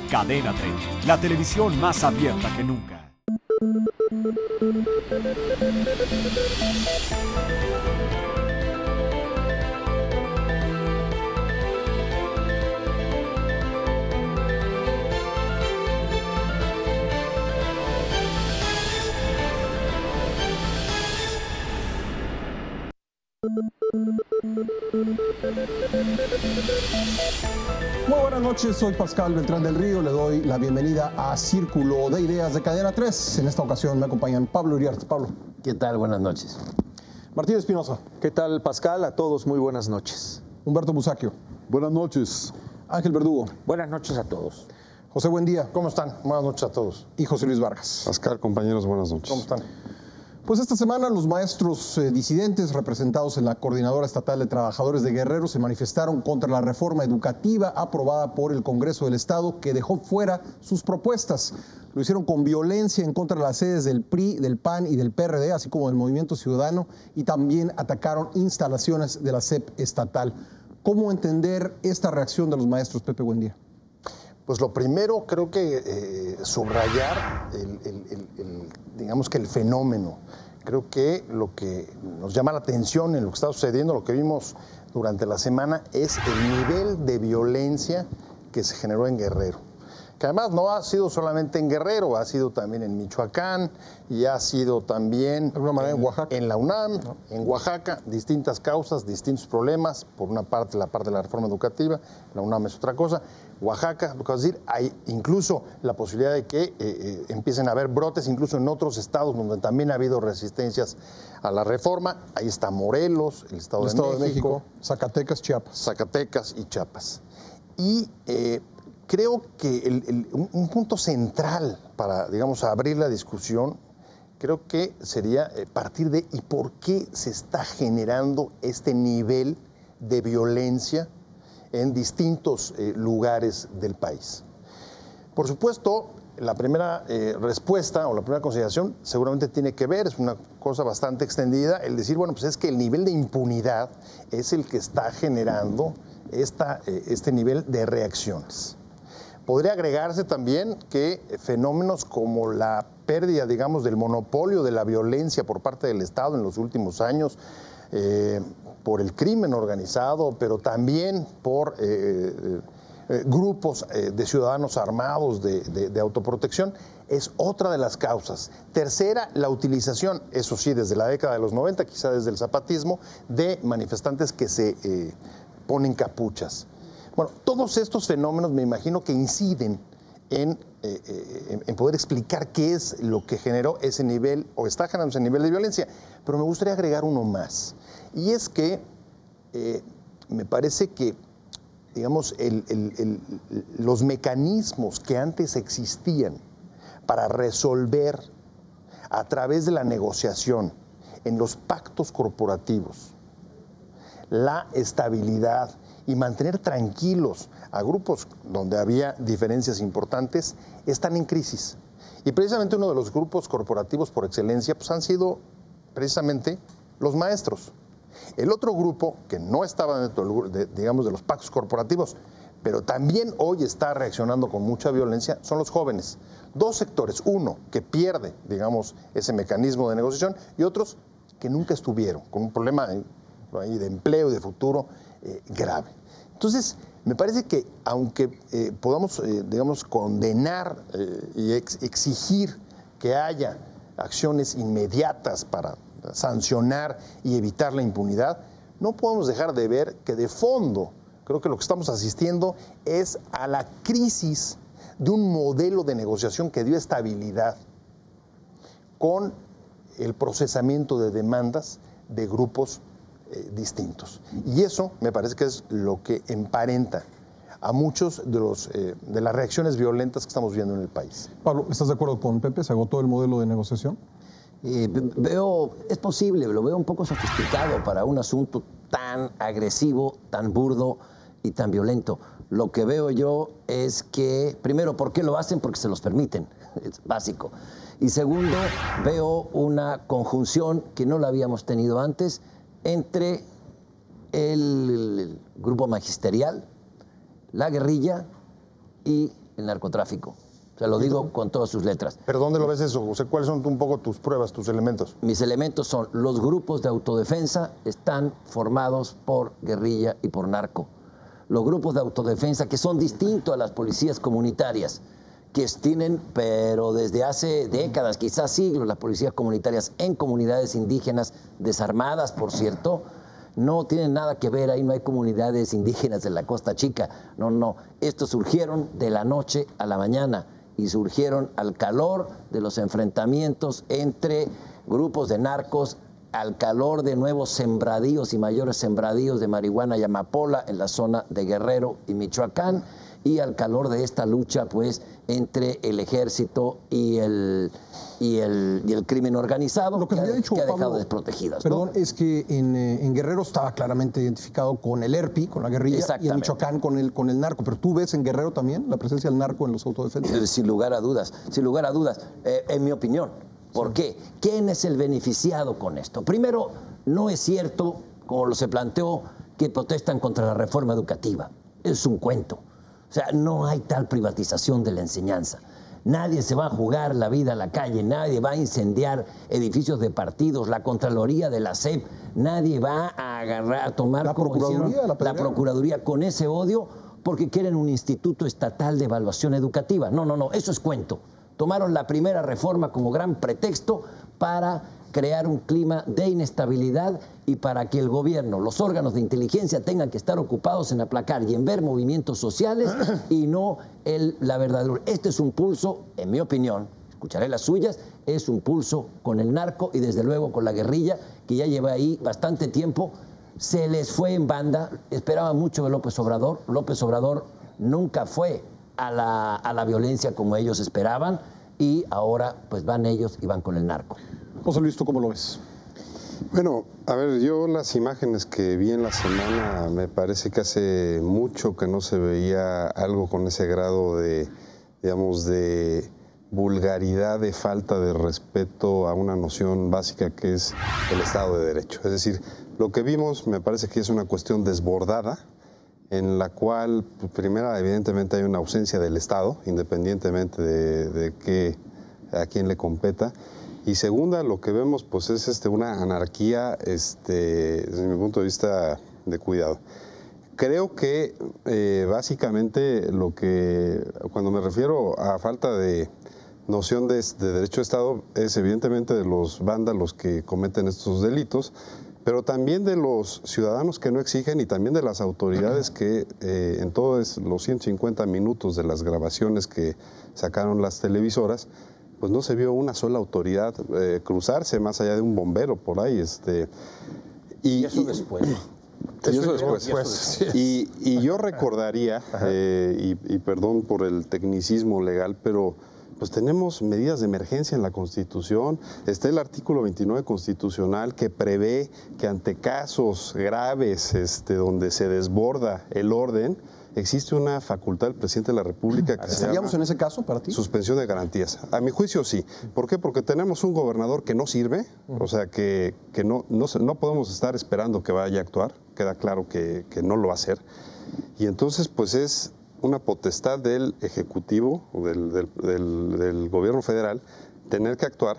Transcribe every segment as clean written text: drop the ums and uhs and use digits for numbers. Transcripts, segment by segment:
Cadena 30, la televisión más abierta que nunca. Muy buenas noches, soy Pascal Beltrán del Río, le doy la bienvenida a Círculo de Ideas de Cadena 3. En esta ocasión me acompañan Pablo Uriarte. Pablo. ¿Qué tal? Buenas noches. Martín Espinosa. ¿Qué tal, Pascal? A todos muy buenas noches. Humberto Busaquio. Buenas noches. Ángel Verdugo. Buenas noches a todos. José Buendía. ¿Cómo están? Buenas noches a todos. Y José Luis Vargas. Pascal, compañeros, buenas noches. ¿Cómo están? Pues esta semana los maestros disidentes representados en la Coordinadora Estatal de Trabajadores de Guerrero se manifestaron contra la reforma educativa aprobada por el Congreso del Estado que dejó fuera sus propuestas. Lo hicieron con violencia en contra de las sedes del PRI, del PAN y del PRD, así como del Movimiento Ciudadano, y también atacaron instalaciones de la SEP estatal. ¿Cómo entender esta reacción de los maestros, Pepe Buendía? Pues lo primero, creo que subrayar digamos que el fenómeno. Creo que lo que nos llama la atención en lo que está sucediendo, lo que vimos durante la semana, es el nivel de violencia que se generó en Guerrero. Que además no ha sido solamente en Guerrero, ha sido también en Michoacán y ha sido también de alguna manera en Oaxaca. En la UNAM, en Oaxaca, distintas causas, distintos problemas. Por una parte, la parte de la reforma educativa, la UNAM es otra cosa. Oaxaca, lo que vas a decir, hay incluso la posibilidad de que empiecen a haber brotes, incluso en otros estados donde también ha habido resistencias a la reforma. Ahí está Morelos, el Estado de México, Zacatecas, Chiapas. Zacatecas y Chiapas. Y creo que un punto central para, digamos, abrir la discusión, creo que sería partir de ¿y por qué se está generando este nivel de violencia en distintos lugares del país? Por supuesto, la primera respuesta o la primera consideración seguramente tiene que ver, es una cosa bastante extendida, el decir, bueno, pues es que el nivel de impunidad es el que está generando este nivel de reacciones. Podría agregarse también que fenómenos como la pérdida, digamos, del monopolio de la violencia por parte del Estado en los últimos años, por el crimen organizado, pero también por grupos de ciudadanos armados de autoprotección, es otra de las causas. Tercera, la utilización, eso sí, desde la década de los 90, quizá desde el zapatismo, de manifestantes que se ponen capuchas. Bueno, todos estos fenómenos me imagino que inciden en poder explicar qué es lo que generó ese nivel o está generando ese nivel de violencia. Pero me gustaría agregar uno más. Y es que me parece que, digamos, los mecanismos que antes existían para resolver a través de la negociación en los pactos corporativos la estabilidad y mantener tranquilos a grupos donde había diferencias importantes, están en crisis. Y precisamente uno de los grupos corporativos por excelencia pues han sido precisamente los maestros. El otro grupo que no estaba dentro digamos, de los pactos corporativos, pero también hoy está reaccionando con mucha violencia, son los jóvenes. Dos sectores, uno que pierde, digamos, ese mecanismo de negociación y otros que nunca estuvieron, con un problema ahí de empleo y de futuro grave. Entonces, me parece que aunque podamos, digamos, condenar y exigir que haya acciones inmediatas para sancionar y evitar la impunidad, no podemos dejar de ver que de fondo creo que lo que estamos asistiendo es a la crisis de un modelo de negociación que dio estabilidad con el procesamiento de demandas de grupos distintos. Y eso me parece que es lo que emparenta a muchos de las reacciones violentas que estamos viendo en el país. Pablo, ¿estás de acuerdo con Pepe? ¿Se agotó el modelo de negociación? Es posible, lo veo un poco sofisticado para un asunto tan agresivo, tan burdo y tan violento. Lo que veo yo es que, primero, ¿por qué lo hacen? Porque se los permiten, es básico. Y segundo, veo una conjunción que no la habíamos tenido antes entre el grupo magisterial, la guerrilla y el narcotráfico. O sea, lo digo con todas sus letras. ¿Pero dónde lo ves eso, José? ¿Cuáles son un poco tus pruebas, tus elementos? Mis elementos son: los grupos de autodefensa están formados por guerrilla y por narco. Los grupos de autodefensa, que son distintos a las policías comunitarias, que tienen, pero desde hace décadas, quizás siglos, las policías comunitarias en comunidades indígenas desarmadas, por cierto, no tienen nada que ver. Ahí no hay comunidades indígenas de la Costa Chica. No, no. Estos surgieron de la noche a la mañana y surgieron al calor de los enfrentamientos entre grupos de narcos, al calor de nuevos sembradíos y mayores sembradíos de marihuana y amapola en la zona de Guerrero y Michoacán, y al calor de esta lucha, pues, entre el ejército y el crimen organizado, Lo que había dicho ha dejado Pablo, desprotegidas. Perdón, ¿no? es que en Guerrero estaba claramente identificado con el ERPI, con la guerrilla, y en Exactamente. Michoacán con el narco. Pero ¿tú ves en Guerrero también la presencia del narco en los autodefensas? Sin lugar a dudas, en mi opinión. ¿Por qué? ¿Quién es el beneficiado con esto? Primero, no es cierto, como se planteó, que protestan contra la reforma educativa. Es un cuento. O sea, no hay tal privatización de la enseñanza. Nadie se va a jugar la vida a la calle, nadie va a incendiar edificios de partidos, la Contraloría de la SEP, nadie va a agarrar, a tomar La Procuraduría, la Procuraduría con ese odio porque quieren un instituto estatal de evaluación educativa. No, eso es cuento. Tomaron la primera reforma como gran pretexto para crear un clima de inestabilidad y para que el gobierno, los órganos de inteligencia tengan que estar ocupados en aplacar y en ver movimientos sociales y no la verdadera. Este es un pulso, en mi opinión, escucharé las suyas, es un pulso con el narco y desde luego con la guerrilla, que ya lleva ahí bastante tiempo. Se les fue en banda, esperaban mucho de López Obrador. López Obrador nunca fue a la violencia como ellos esperaban, y ahora pues van ellos y van con el narco. José Luis, ¿tú cómo lo ves? Bueno, a ver, yo las imágenes que vi en la semana, me parece que hace mucho que no se veía algo con ese grado de, digamos, de vulgaridad, de falta de respeto a una noción básica que es el Estado de Derecho. Es decir, lo que vimos me parece que es una cuestión desbordada, en la cual, primero, evidentemente hay una ausencia del Estado, independientemente de a quién le competa. Y segunda, lo que vemos pues es una anarquía, desde mi punto de vista, de cuidado. Creo que básicamente cuando me refiero a falta de noción de derecho de Estado, es evidentemente de los vándalos que cometen estos delitos, pero también de los ciudadanos que no exigen y también de las autoridades que en todos los 150 minutos de las grabaciones que sacaron las televisoras, pues no se vio una sola autoridad cruzarse más allá de un bombero por ahí. Y eso después. Eso después. Y yo recordaría, y perdón por el tecnicismo legal, pero pues tenemos medidas de emergencia en la Constitución. Está el artículo 29 constitucional que prevé que ante casos graves donde se desborda el orden, existe una facultad del presidente de la República que ¿Estaríamos en ese caso para ti? Suspensión de garantías. A mi juicio sí. ¿Por qué? Porque tenemos un gobernador que no sirve, o sea que no podemos estar esperando que vaya a actuar. Queda claro que no lo va a hacer. Y entonces pues es una potestad del Ejecutivo, del Gobierno Federal, tener que actuar,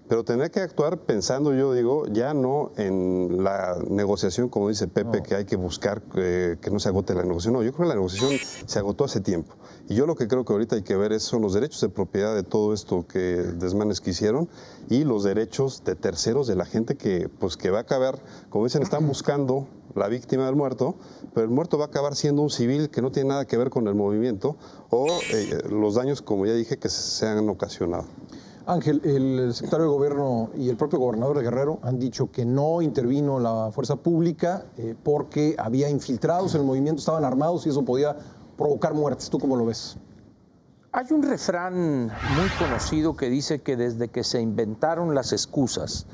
pero tener que actuar pensando, yo digo, ya no en la negociación, como dice Pepe, que hay que buscar que no se agote la negociación. No, yo creo que la negociación se agotó hace tiempo. Y yo lo que creo que ahorita hay que ver son los derechos de propiedad de todo esto que desmanes que hicieron y los derechos de terceros de la gente que va a acabar, como dicen, están buscando la víctima del muerto, pero el muerto va a acabar siendo un civil que no tiene nada que ver con el movimiento o los daños, como ya dije, que se han ocasionado. Ángel, el secretario de Gobierno y el propio gobernador de Guerrero han dicho que no intervino la fuerza pública porque había infiltrados en el movimiento, estaban armados y eso podía provocar muertes. ¿Tú cómo lo ves? Hay un refrán muy conocido que dice que desde que se inventaron las excusas,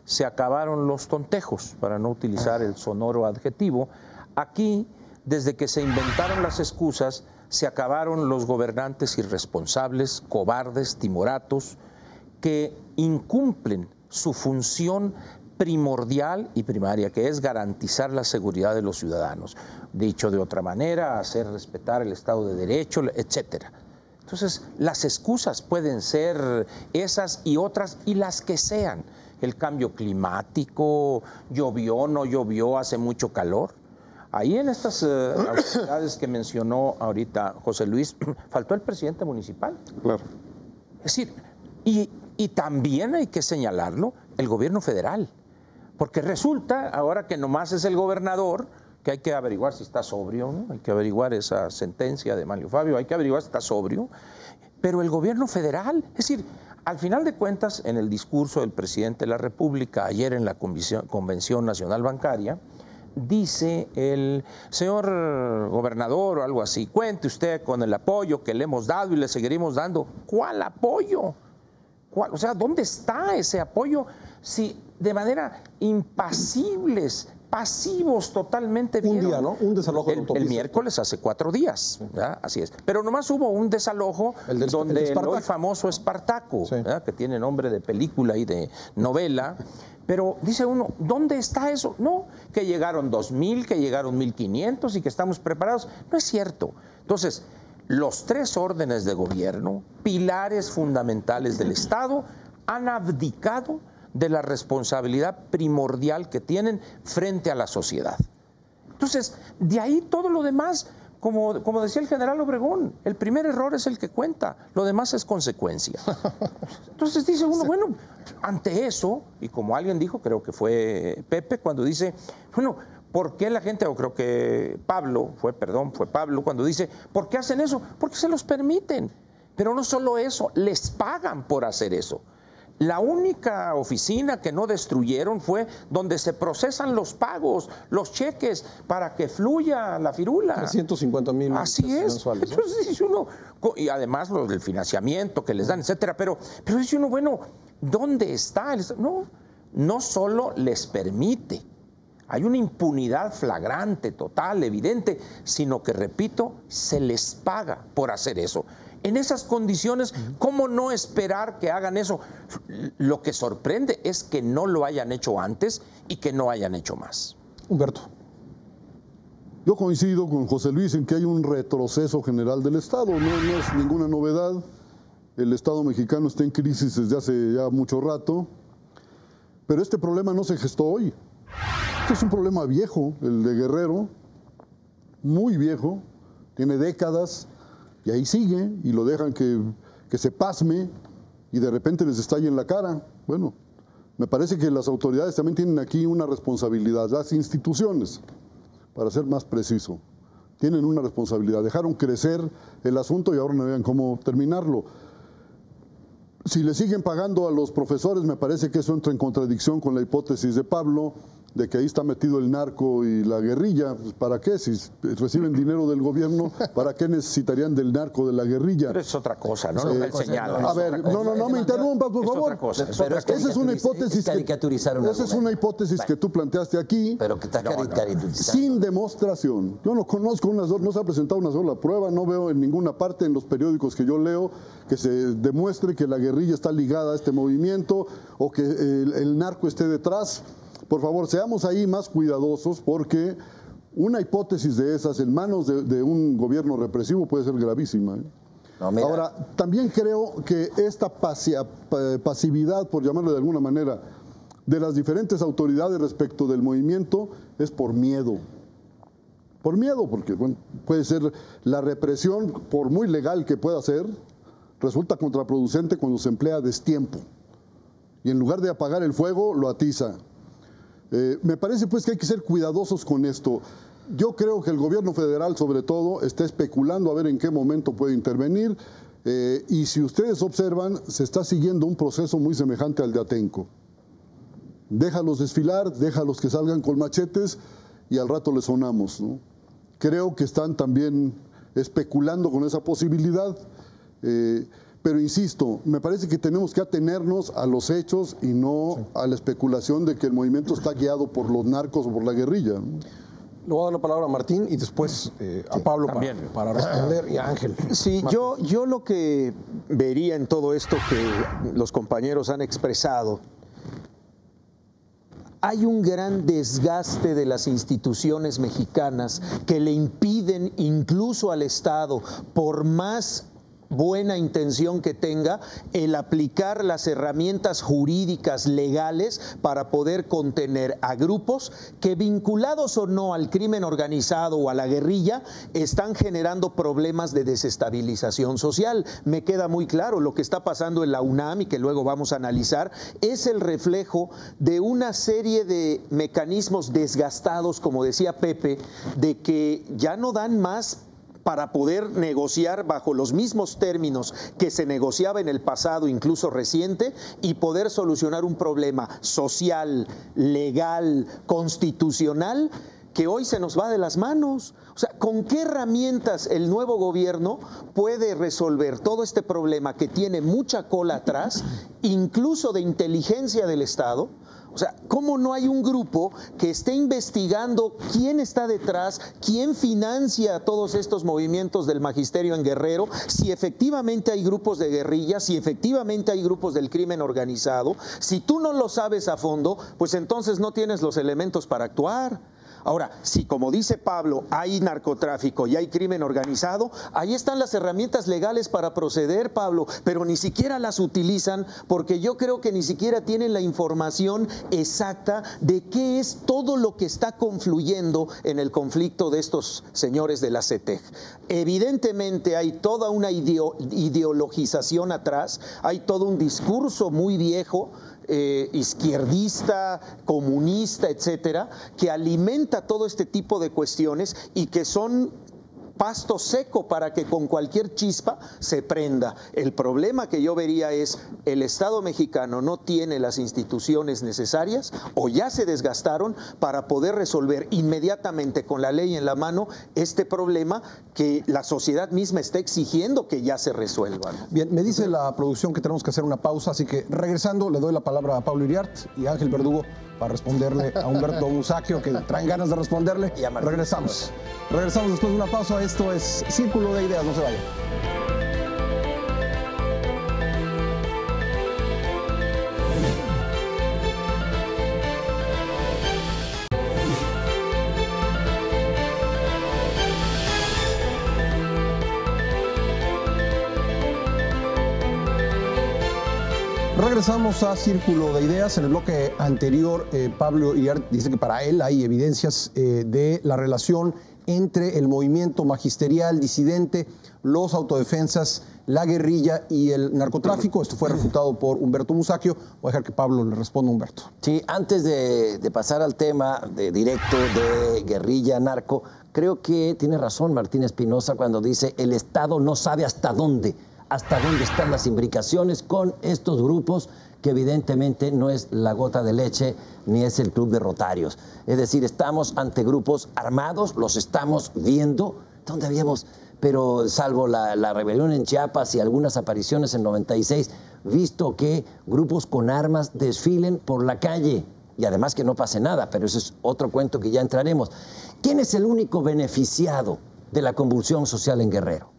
se acabaron los tontejos, para no utilizar el sonoro adjetivo. Aquí, desde que se inventaron las excusas, se acabaron los gobernantes irresponsables, cobardes, timoratos, que incumplen su función primordial y primaria, que es garantizar la seguridad de los ciudadanos. Dicho de otra manera, hacer respetar el Estado de Derecho, etcétera. Entonces, las excusas pueden ser esas y otras, y las que sean. El cambio climático, llovió, no llovió, hace mucho calor. Ahí en estas autoridades que mencionó ahorita José Luis, faltó el presidente municipal. Claro. Es decir, y también hay que señalarlo, el gobierno federal. Porque resulta, ahora que nomás es el gobernador, que hay que averiguar si está sobrio, ¿no? Hay que averiguar esa sentencia de Manlio Fabio, hay que averiguar si está sobrio. Pero el gobierno federal, es decir, al final de cuentas, en el discurso del presidente de la República, ayer en la Convención Nacional Bancaria, dice el señor gobernador o algo así, cuente usted con el apoyo que le hemos dado y le seguiremos dando. ¿Cuál apoyo? ¿Cuál? O sea, ¿dónde está ese apoyo? Si de manera impasibles, pasivos totalmente. Un día, ¿no? Un desalojo de autopista. El miércoles hace 4 días, ¿verdad? Así es. Pero nomás hubo un desalojo donde el hoy famoso Espartaco, sí, que tiene nombre de película y de novela. Pero dice uno, ¿dónde está eso? No, que llegaron 2,000, que llegaron 1,500 y que estamos preparados. No es cierto. Entonces, los 3 órdenes de gobierno, pilares fundamentales del Estado, han abdicado de la responsabilidad primordial que tienen frente a la sociedad. Entonces, de ahí todo lo demás, como decía el general Obregón, el primer error es el que cuenta, lo demás es consecuencia. Entonces dice uno, bueno, ante eso, y como alguien dijo, creo que fue Pepe, cuando dice, bueno, ¿por qué la gente, o creo que fue Pablo, cuando dice, ¿por qué hacen eso? Porque se los permiten. Pero no solo eso, les pagan por hacer eso. La única oficina que no destruyeron fue donde se procesan los pagos, los cheques, para que fluya la firula. 350,000 así es. Mensuales, ¿no? Entonces dice uno, y además los del financiamiento que les dan, etcétera, pero dice uno, bueno, ¿dónde está? No solo les permite, hay una impunidad flagrante, total, evidente, sino que, repito, se les paga por hacer eso. En esas condiciones, ¿cómo no esperar que hagan eso? Lo que sorprende es que no lo hayan hecho antes y que no hayan hecho más. Humberto. Yo coincido con José Luis en que hay un retroceso general del Estado. No es ninguna novedad. El Estado mexicano está en crisis desde hace ya mucho rato. Pero este problema no se gestó hoy. Este es un problema viejo, el de Guerrero, muy viejo, tiene décadas. Y ahí sigue, y lo dejan que se pasme, y de repente les estalle en la cara. Bueno, me parece que las autoridades también tienen aquí una responsabilidad, las instituciones, para ser más preciso, tienen una responsabilidad. Dejaron crecer el asunto y ahora no vean cómo terminarlo. Si le siguen pagando a los profesores, me parece que eso entra en contradicción con la hipótesis de Pablo, de que ahí está metido el narco y la guerrilla. Pues, ¿para qué? Si reciben dinero del gobierno, ¿para qué necesitarían del narco, de la guerrilla? Pero es otra cosa, ¿no? Lo que él señala. A ver, no me interrumpas, por favor. Pero esa es una hipótesis esa es una hipótesis que tú planteaste aquí, pero que está caricaturizando. sin demostración. Yo no conozco no se ha presentado una sola prueba, no veo en ninguna parte en los periódicos que yo leo que se demuestre que la guerrilla está ligada a este movimiento o que el narco esté detrás. Por favor, seamos ahí más cuidadosos porque una hipótesis de esas en manos de un gobierno represivo puede ser gravísima. No, ahora, también creo que esta pasividad, por llamarlo de alguna manera, de las diferentes autoridades respecto del movimiento es por miedo. Por miedo, porque bueno, puede ser la represión, por muy legal que pueda ser, resulta contraproducente cuando se emplea a destiempo. Y en lugar de apagar el fuego, lo atiza. Me parece pues que hay que ser cuidadosos con esto. Yo creo que el gobierno federal, sobre todo, está especulando a ver en qué momento puede intervenir. Y si ustedes observan, se está siguiendo un proceso muy semejante al de Atenco. Déjalos desfilar, déjalos que salgan con machetes y al rato les sonamos, ¿no? Creo que están también especulando con esa posibilidad. Pero insisto, me parece que tenemos que atenernos a los hechos y no a la especulación de que el movimiento está guiado por los narcos o por la guerrilla. Le voy a dar la palabra a Martín y después a Pablo para responder, y a Ángel. Sí, yo lo que vería en todo esto que los compañeros han expresado, hay un gran desgaste de las instituciones mexicanas que le impiden incluso al Estado, por más buena intención que tenga, el aplicar las herramientas jurídicas legales para poder contener a grupos que, vinculados o no al crimen organizado o a la guerrilla, están generando problemas de desestabilización social. Me queda muy claro lo que está pasando en la UNAM y que luego vamos a analizar, es el reflejo de una serie de mecanismos desgastados, como decía Pepe, de que ya no dan más para poder negociar bajo los mismos términos que se negociaba en el pasado, incluso reciente, y poder solucionar un problema social, legal, constitucional, que hoy se nos va de las manos. O sea, ¿con qué herramientas el nuevo gobierno puede resolver todo este problema que tiene mucha cola atrás, incluso de inteligencia del Estado? O sea, ¿cómo no hay un grupo que esté investigando quién está detrás, quién financia todos estos movimientos del magisterio en Guerrero, si efectivamente hay grupos de guerrilla, si efectivamente hay grupos del crimen organizado? Si tú no lo sabes a fondo, pues entonces no tienes los elementos para actuar. Ahora, si como dice Pablo, hay narcotráfico y hay crimen organizado, ahí están las herramientas legales para proceder, Pablo, pero ni siquiera las utilizan, porque yo creo que ni siquiera tienen la información exacta de qué es todo lo que está confluyendo en el conflicto de estos señores de la CETEG. Evidentemente hay toda una ideologización atrás, hay todo un discurso muy viejo, izquierdista, comunista, etcétera, que alimenta todo este tipo de cuestiones y que son pasto seco para que con cualquier chispa se prenda. El problema que yo vería es el Estado mexicano no tiene las instituciones necesarias o ya se desgastaron para poder resolver inmediatamente con la ley en la mano este problema que la sociedad misma está exigiendo que ya se resuelva. Bien, me dice la producción que tenemos que hacer una pausa, así que regresando le doy la palabra a Pablo Iriart y Ángel Verdugo para responderle a Humberto Musacchio, que traen ganas de responderle. Regresamos. Regresamos después de una pausa. Esto es Círculo de Ideas, no se vayan. Regresamos a Círculo de Ideas. En el bloque anterior, Pablo Iriart dice que para él hay evidencias de la relación entre el movimiento magisterial disidente, los autodefensas, la guerrilla y el narcotráfico. Esto fue refutado por Humberto Musacchio. Voy a dejar que Pablo le responda a Humberto. Sí, antes de pasar al tema directo de guerrilla, narco, creo que tiene razón Martín Espinosa cuando dice el Estado no sabe hasta dónde están las imbricaciones con estos grupos, que evidentemente no es la Gota de Leche ni es el Club de Rotarios. Es decir, estamos ante grupos armados, los estamos viendo, ¿dónde habíamos? Pero salvo la rebelión en Chiapas y algunas apariciones en 96, visto que grupos con armas desfilen por la calle y además que no pase nada, pero eso es otro cuento que ya entraremos. ¿Quién es el único beneficiado de la convulsión social en Guerrero?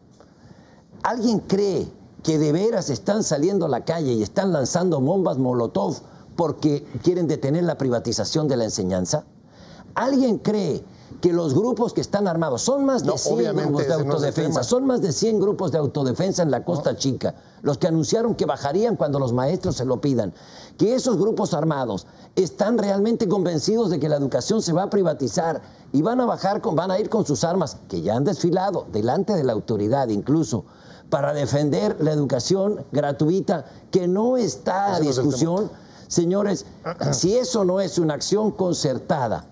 ¿Alguien cree que de veras están saliendo a la calle y están lanzando bombas Molotov porque quieren detener la privatización de la enseñanza? ¿Alguien cree que los grupos que están armados, son más de 100 grupos de autodefensa, son más de 100 grupos de autodefensa en la Costa Chica, los que anunciaron que bajarían cuando los maestros se lo pidan, que esos grupos armados están realmente convencidos de que la educación se va a privatizar y van a ir con sus armas, que ya han desfilado delante de la autoridad incluso, para defender la educación gratuita, que no está a discusión? Señores, si eso no es una acción concertada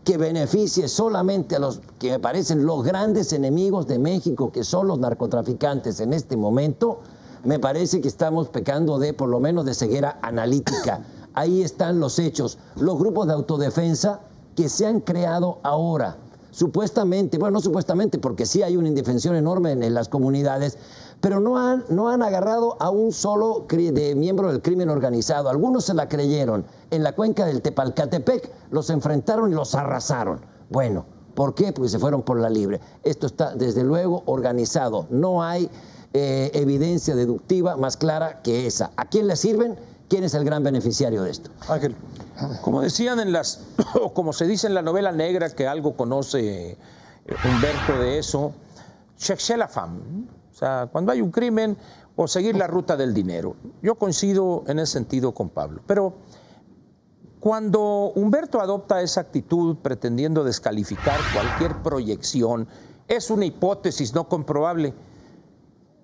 que beneficie solamente a los que me parecen los grandes enemigos de México, que son los narcotraficantes en este momento, me parece que estamos pecando por lo menos de ceguera analítica. Ahí están los hechos. Los grupos de autodefensa que se han creado ahora, supuestamente, bueno, no supuestamente, porque sí hay una indefensión enorme en las comunidades, pero no han agarrado a un solo miembro del crimen organizado. Algunos se la creyeron. En la cuenca del Tepalcatepec los enfrentaron y los arrasaron. Bueno, ¿por qué? Porque se fueron por la libre. Esto está, desde luego, organizado. No hay evidencia deductiva más clara que esa. ¿A quién le sirven? ¿Quién es el gran beneficiario de esto? Ángel. Como decían o como se dice en la novela negra, que algo conoce Humberto de eso, cherchez la femme. O sea, cuando hay un crimen o seguir la ruta del dinero. Yo coincido en ese sentido con Pablo. Pero cuando Humberto adopta esa actitud pretendiendo descalificar cualquier proyección, es una hipótesis no comprobable.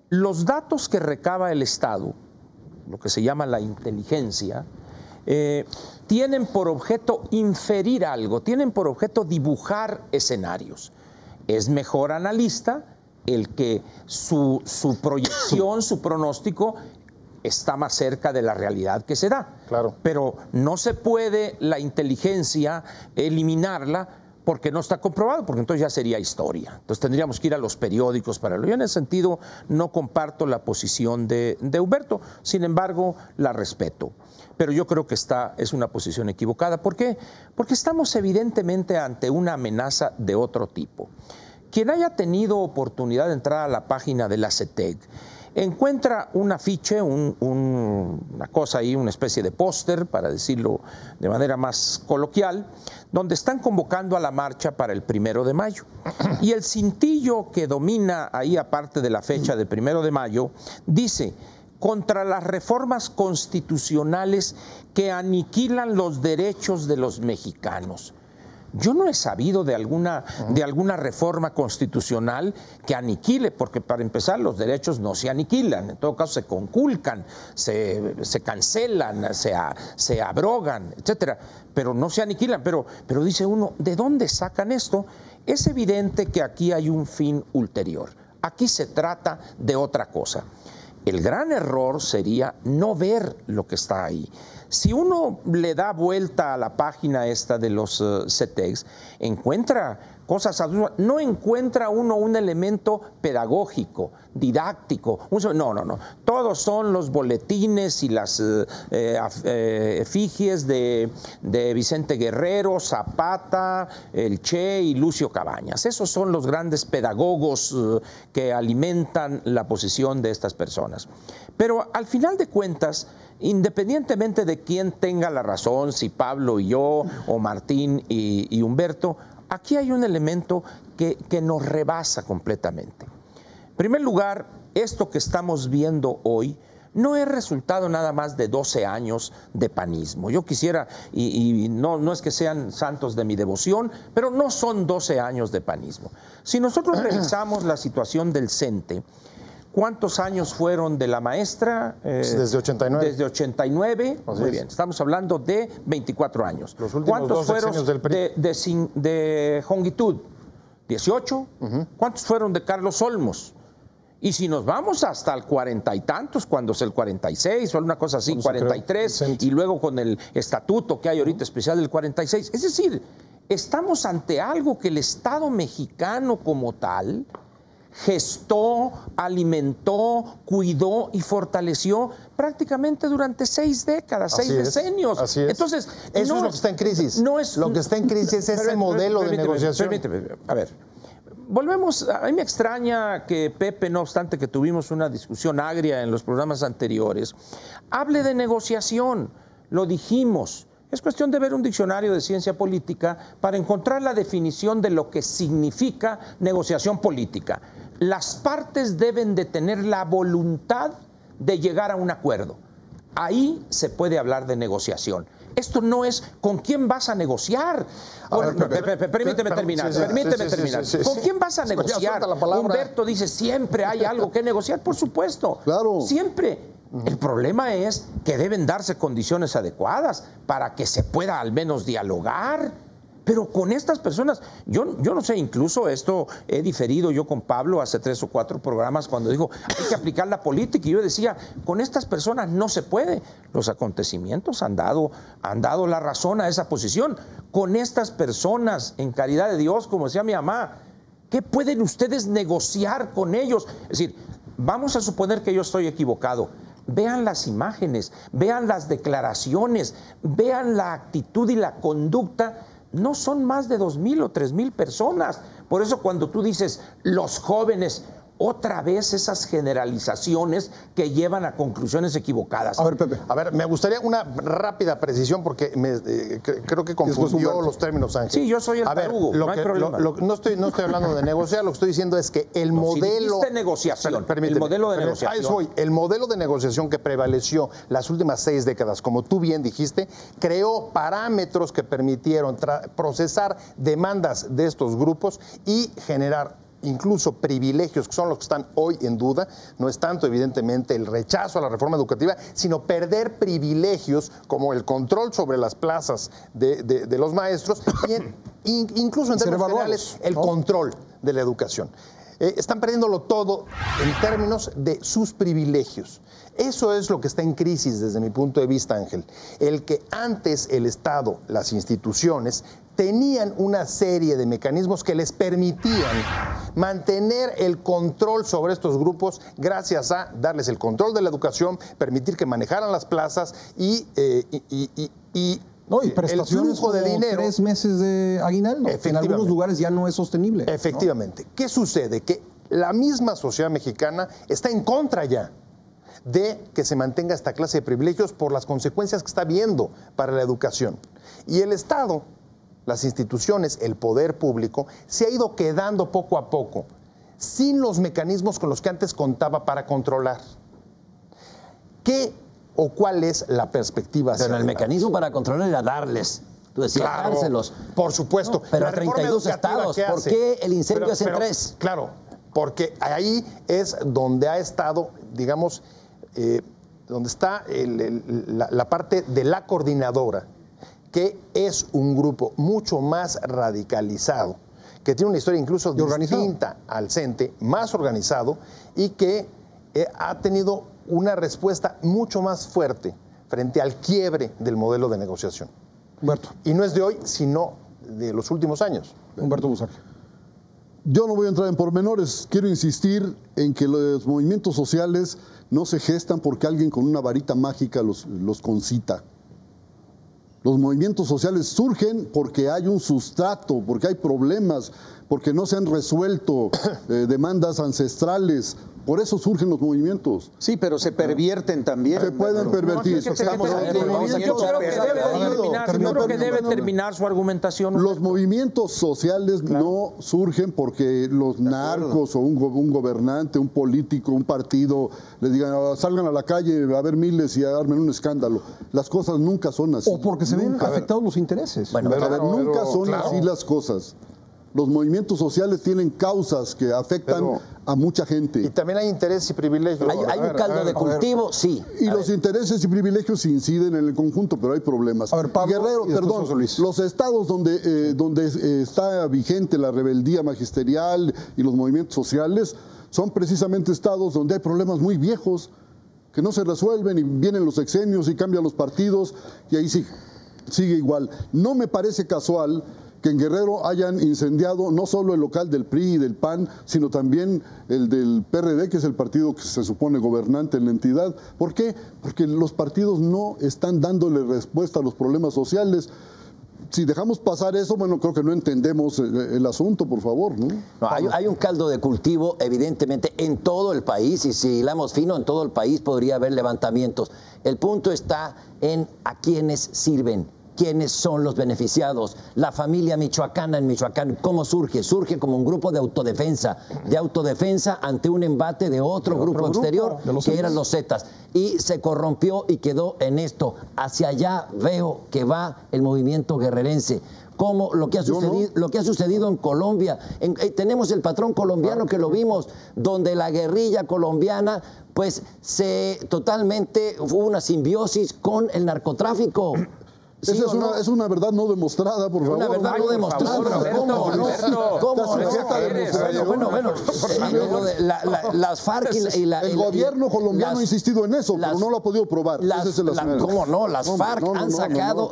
Los datos que recaba el Estado, lo que se llama la inteligencia, tienen por objeto inferir algo, tienen por objeto dibujar escenarios. Es mejor analista el que su proyección, su pronóstico está más cerca de la realidad que se da. Claro. Pero no se puede la inteligencia eliminarla porque no está comprobado, porque entonces ya sería historia. Entonces tendríamos que ir a los periódicos para yo en ese sentido no comparto la posición de Humberto, sin embargo la respeto. Pero yo creo que es una posición equivocada. ¿Por qué? Porque estamos evidentemente ante una amenaza de otro tipo. Quien haya tenido oportunidad de entrar a la página de la CETEG encuentra un afiche, una cosa ahí, una especie de póster, para decirlo de manera más coloquial, donde están convocando a la marcha para el 1 de mayo. Y el cintillo que domina ahí, aparte de la fecha del 1 de mayo, dice: contra las reformas constitucionales que aniquilan los derechos de los mexicanos. Yo no he sabido de alguna reforma constitucional que aniquile, porque para empezar los derechos no se aniquilan, en todo caso se conculcan, se cancelan, se abrogan, etcétera, pero no se aniquilan. Pero dice uno, ¿de dónde sacan esto? Es evidente que aquí hay un fin ulterior, aquí se trata de otra cosa. El gran error sería no ver lo que está ahí. Si uno le da vuelta a la página esta de los CETEGs, encuentra cosas, no encuentra uno un elemento pedagógico, didáctico. No. Todos son los boletines y las efigies de Vicente Guerrero, Zapata, el Che y Lucio Cabañas. Esos son los grandes pedagogos que alimentan la posición de estas personas. Pero al final de cuentas, independientemente de quién tenga la razón, si Pablo y yo, o Martín y Humberto, aquí hay un elemento que nos rebasa completamente. En primer lugar, esto que estamos viendo hoy no es resultado nada más de 12 años de panismo. Yo quisiera, y no es que sean santos de mi devoción, pero no son 12 años de panismo. Si nosotros revisamos la situación del CENTE, ¿cuántos años fueron de la maestra? Desde 89. Desde 89, Así muy es. bien, estamos hablando de 24 años. Los últimos ¿Cuántos 2 fueron sexenios del PRI? de Jongitud? 18. ¿Cuántos fueron de Carlos Olmos? Y si nos vamos hasta el 40 y tantos, cuando es el 46 o una cosa así, 43, y luego con el estatuto que hay ahorita especial del 46. Es decir, estamos ante algo que el Estado mexicano como tal gestó, alimentó, cuidó y fortaleció prácticamente durante 6 décadas, 6 decenios. Así es. Entonces, eso es lo que está en crisis. Lo que está en crisis es ese modelo de negociación. Permíteme, a ver. Volvemos, a mí me extraña que Pepe, no obstante que tuvimos una discusión agria en los programas anteriores, hable de negociación. Lo dijimos. Es cuestión de ver un diccionario de ciencia política para encontrar la definición de lo que significa negociación política. Las partes deben de tener la voluntad de llegar a un acuerdo. Ahí se puede hablar de negociación. Esto no es con quién vas a negociar. Permíteme terminar. ¿Con quién vas a negociar? Humberto dice, siempre hay algo que negociar, por supuesto. Claro. Siempre. El problema es que deben darse condiciones adecuadas para que se pueda al menos dialogar. Pero con estas personas, yo no sé, incluso esto he diferido yo con Pablo hace 3 o 4 programas cuando digo, hay que aplicar la política. Y yo decía, con estas personas no se puede. Los acontecimientos han dado la razón a esa posición. Con estas personas, en caridad de Dios, como decía mi mamá, ¿qué pueden ustedes negociar con ellos? Es decir, vamos a suponer que yo estoy equivocado. Vean las imágenes, vean las declaraciones, vean la actitud y la conducta. No son más de 2,000 o 3,000 personas. Por eso cuando tú dices los jóvenes, otra vez esas generalizaciones que llevan a conclusiones equivocadas. A ver, Pepe. A ver, me gustaría una rápida precisión porque creo que confundió los términos, Ángel. Sí, yo soy el A ver, tarugo, no hay problema. no estoy hablando de negociar, lo que estoy diciendo es que el modelo... Si dijiste negociación, permíteme, el modelo de negociación. Ahí voy. El modelo de negociación que prevaleció las últimas 6 décadas, como tú bien dijiste, creó parámetros que permitieron procesar demandas de estos grupos y generar incluso privilegios, que son los que están hoy en duda. No es tanto, evidentemente, el rechazo a la reforma educativa, sino perder privilegios como el control sobre las plazas de los maestros y incluso en términos generales el control de la educación. Están perdiéndolo todo en términos de sus privilegios. Eso es lo que está en crisis desde mi punto de vista, Ángel. El que antes el Estado, las instituciones, tenían una serie de mecanismos que les permitían mantener el control sobre estos grupos gracias a darles el control de la educación, permitir que manejaran las plazas y prestaciones el flujo de dinero. 3 meses de aguinaldo. En algunos lugares ya no es sostenible. Efectivamente. ¿No? ¿Qué sucede? Que la misma sociedad mexicana está en contra ya de que se mantenga esta clase de privilegios por las consecuencias que está viendo para la educación. Y el Estado, las instituciones, el poder público, se ha ido quedando poco a poco sin los mecanismos con los que antes contaba para controlar. ¿Qué o cuál es la perspectiva hacia Pero el adelante? mecanismo para controlar era darles. Tú decías, Claro, dárselos. por supuesto. Pero La a reforma 32 educativa, estados. ¿qué ¿Por hace? qué el incendio es en 3? Claro, porque ahí es donde ha estado, digamos, donde está la parte de la coordinadora, que es un grupo mucho más radicalizado, que tiene una historia incluso distinta al CENTE, más organizado y que ha tenido una respuesta mucho más fuerte frente al quiebre del modelo de negociación. Humberto. Y no es de hoy, sino de los últimos años. Humberto Busac. Yo no voy a entrar en pormenores, quiero insistir en que los movimientos sociales no se gestan porque alguien con una varita mágica los concita. Los movimientos sociales surgen porque hay un sustrato, porque hay problemas, porque no se han resuelto demandas ancestrales. Por eso surgen los movimientos. Sí, pero se pervierten también. Se pueden pervertir. Yo creo que debe terminar su argumentación. Los movimientos sociales no surgen porque los narcos o un gobernante, un político, un partido le digan salgan a la calle a ver miles y armen un escándalo. Las cosas nunca son así. O porque se ven afectados los intereses. Bueno, nunca son así las cosas. Los movimientos sociales tienen causas que afectan a mucha gente. Y también hay intereses y privilegios. Hay un caldo de cultivo, sí. Y los intereses y privilegios inciden en el conjunto, pero hay problemas. A ver, Pablo, Guerrero, y después José Luis. los estados donde está vigente la rebeldía magisterial y los movimientos sociales son precisamente estados donde hay problemas muy viejos que no se resuelven y vienen los sexenios y cambian los partidos y ahí sigue igual. No me parece casual que en Guerrero hayan incendiado no solo el local del PRI y del PAN, sino también el del PRD, que es el partido que se supone gobernante en la entidad. ¿Por qué? Porque los partidos no están dándole respuesta a los problemas sociales. Si dejamos pasar eso, bueno, creo que no entendemos el asunto, por favor, ¿no? Hay un caldo de cultivo, evidentemente, en todo el país, y si hilamos fino, en todo el país podría haber levantamientos. El punto está en a quiénes sirven. ¿Quiénes son los beneficiados? La familia michoacana en Michoacán, ¿cómo surge? Surge como un grupo de autodefensa ante un embate de otro grupo exterior, que eran los Zetas. Y se corrompió y quedó en esto. Hacia allá veo que va el movimiento guerrerense. Como lo que ha sucedido en Colombia. Tenemos el patrón colombiano que lo vimos, donde la guerrilla colombiana, pues, totalmente hubo una simbiosis con el narcotráfico. ¿Sí Esa es una verdad no demostrada, por favor. Una verdad no demostrada. ¿Cómo? Bueno, las FARC y la... El gobierno colombiano ha insistido en eso, pero no lo ha podido probar. ¿Cómo no? Las FARC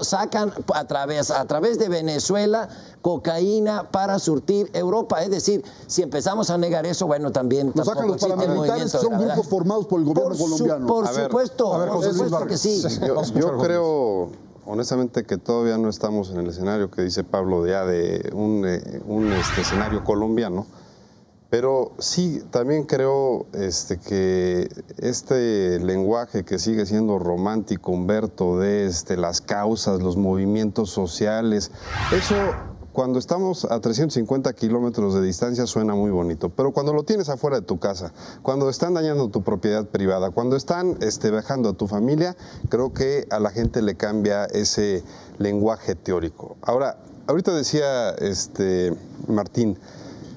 sacan a través de Venezuela cocaína para surtir Europa. Es decir, si empezamos a negar eso, bueno, también... Nos sacan los paramilitares, que son grupos formados por el gobierno colombiano. Por supuesto que sí. Yo creo... Honestamente que todavía no estamos en el escenario que dice Pablo de un escenario colombiano. Pero sí, también creo que este lenguaje que sigue siendo romántico, Humberto, de las causas, los movimientos sociales, eso cuando estamos a 350 kilómetros de distancia suena muy bonito, pero cuando lo tienes afuera de tu casa, cuando están dañando tu propiedad privada, cuando están vejando a tu familia, creo que a la gente le cambia ese lenguaje teórico. Ahora, ahorita decía Martín,